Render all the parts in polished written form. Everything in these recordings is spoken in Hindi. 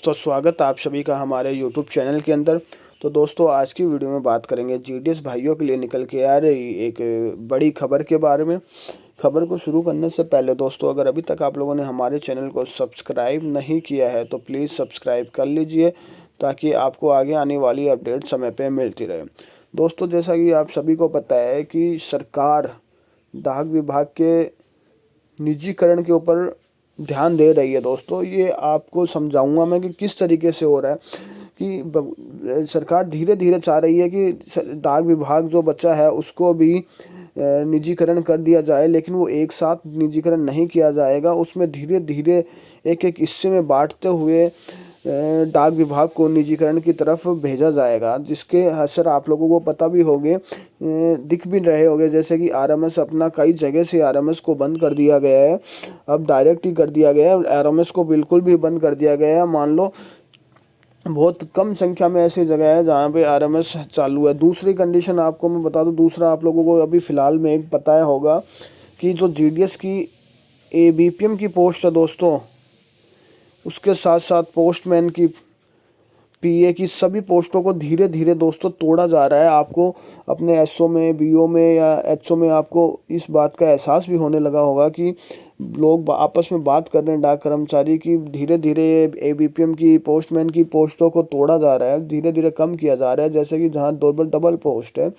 दोस्तों, स्वागत आप सभी का हमारे यूट्यूब चैनल के अंदर। तो दोस्तों, आज की वीडियो में बात करेंगे जीडीएस भाइयों के लिए निकल के आ रही एक बड़ी खबर के बारे में। खबर को शुरू करने से पहले दोस्तों, अगर अभी तक आप लोगों ने हमारे चैनल को सब्सक्राइब नहीं किया है तो प्लीज़ सब्सक्राइब कर लीजिए, ताकि आपको आगे आने वाली अपडेट समय पे मिलती रहे। दोस्तों, जैसा कि आप सभी को पता है कि सरकार डाक विभाग के निजीकरण के ऊपर ध्यान दे रही है। दोस्तों, ये आपको समझाऊंगा मैं कि किस तरीके से हो रहा है कि सरकार धीरे धीरे चाह रही है कि डाक विभाग जो बचा है उसको भी निजीकरण कर दिया जाए, लेकिन वो एक साथ निजीकरण नहीं किया जाएगा। उसमें धीरे धीरे एक एक हिस्से में बांटते हुए डाक विभाग को निजीकरण की तरफ भेजा जाएगा, जिसके असर आप लोगों को पता भी होंगे, दिख भी रहे होंगे। जैसे कि आरएमएस अपना कई जगह से आरएमएस को बंद कर दिया गया है, अब डायरेक्ट ही कर दिया गया है। आरएमएस को बिल्कुल भी बंद कर दिया गया है। मान लो बहुत कम संख्या में ऐसी जगह है जहाँ पे आरएमएस चालू है। दूसरी कंडीशन आपको मैं बता दूँ, दूसरा आप लोगों को अभी फ़िलहाल में एक पता होगा कि जो जीडीएस की एबीपीएम की पोस्ट है दोस्तों, उसके साथ साथ पोस्टमैन की, पीए की सभी पोस्टों को धीरे धीरे दोस्तों तोड़ा जा रहा है। आपको अपने एसओ में, बीओ में या एचओ में आपको इस बात का एहसास भी होने लगा होगा कि लोग आपस में बात कर रहे हैं, डाक कर्मचारी की धीरे धीरे एबीपीएम की, पोस्टमैन की पोस्टों को तोड़ा जा रहा है, धीरे धीरे कम किया जा रहा है। जैसे कि जहाँ डबल डबल पोस्ट है,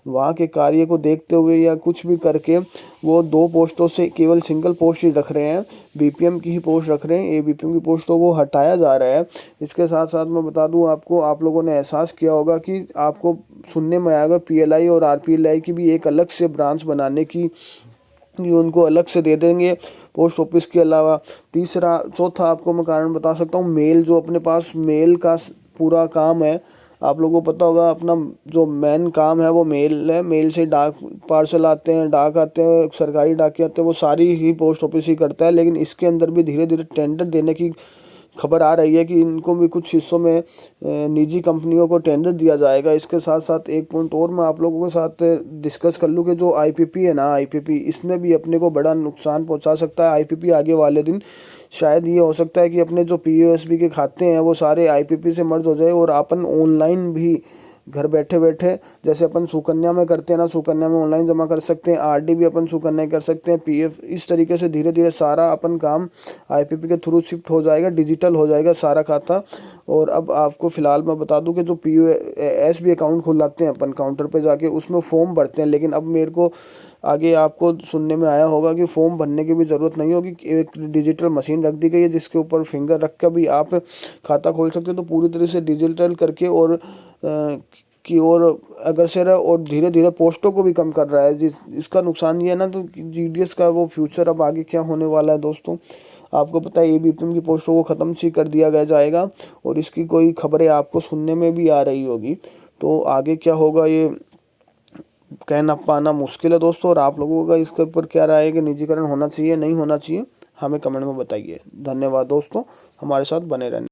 वहाँ के कार्य को देखते हुए या कुछ भी करके वो दो पोस्टों से केवल सिंगल पोस्ट ही रख रहे हैं, बीपीएम की ही पोस्ट रख रहे हैं। एबीपीएम की पोस्टों को हटाया जा रहा है। इसके साथ साथ मैं बता दूं आपको, आप लोगों ने एहसास किया होगा कि आपको सुनने में आएगा पीएलआई और आरपीएलआई की भी एक अलग से ब्रांच बनाने की, ये उनको अलग से दे देंगे पोस्ट ऑफिस के अलावा। तीसरा चौथा आपको मैं कारण बता सकता हूँ, मेल, जो अपने पास मेल का पूरा काम है, आप लोगों को पता होगा अपना जो मेन काम है वो मेल है। मेल से डाक पार्सल आते हैं, डाक आते हैं, सरकारी डाके आते हैं, वो सारी ही पोस्ट ऑफिस ही करता है। लेकिन इसके अंदर भी धीरे धीरे टेंडर देने की खबर आ रही है कि इनको भी कुछ हिस्सों में निजी कंपनियों को टेंडर दिया जाएगा। इसके साथ साथ एक पॉइंट और मैं आप लोगों के साथ डिस्कस कर लूँ कि जो आईपीपी है ना, आईपीपी, इसने भी अपने को बड़ा नुकसान पहुंचा सकता है। आईपीपी आगे वाले दिन शायद ये हो सकता है कि अपने जो पीओएसबी के खाते हैं वो सारे आईपीपी से मर्ज हो जाए और अपन ऑनलाइन भी घर बैठे बैठे, जैसे अपन सुकन्या में करते हैं ना, सुकन्या में ऑनलाइन जमा कर सकते हैं, आरडी भी अपन सुकन्या कर सकते हैं, पीएफ, इस तरीके से धीरे धीरे सारा अपन काम आईपीपी के थ्रू शिफ्ट हो जाएगा, डिजिटल हो जाएगा सारा खाता। और अब आपको फ़िलहाल मैं बता दूं कि जो पीओएस भी अकाउंट खुलाते हैं अपन काउंटर पे जाके, उसमें फॉर्म भरते हैं। लेकिन अब मेरे को आगे आपको सुनने में आया होगा कि फॉर्म भरने की भी ज़रूरत नहीं होगी, एक डिजिटल मशीन रख दी गई है जिसके ऊपर फिंगर रख कर भी आप खाता खोल सकते हो। तो पूरी तरह से डिजिटल करके और की ओर अग्रसर है और धीरे धीरे पोस्टों को भी कम कर रहा है। इसका नुकसान ये है ना, तो जीडीएस का वो फ्यूचर अब आगे क्या होने वाला है दोस्तों, आपको पता है एबीपीएम की पोस्टों को ख़त्म सी कर दिया गया जाएगा और इसकी कोई खबरें आपको सुनने में भी आ रही होगी। तो आगे क्या होगा ये कहना पाना मुश्किल है दोस्तों। और आप लोगों का इसके ऊपर क्या राय है कि निजीकरण होना चाहिए, नहीं होना चाहिए, हमें कमेंट में बताइए। धन्यवाद दोस्तों, हमारे साथ बने रहने।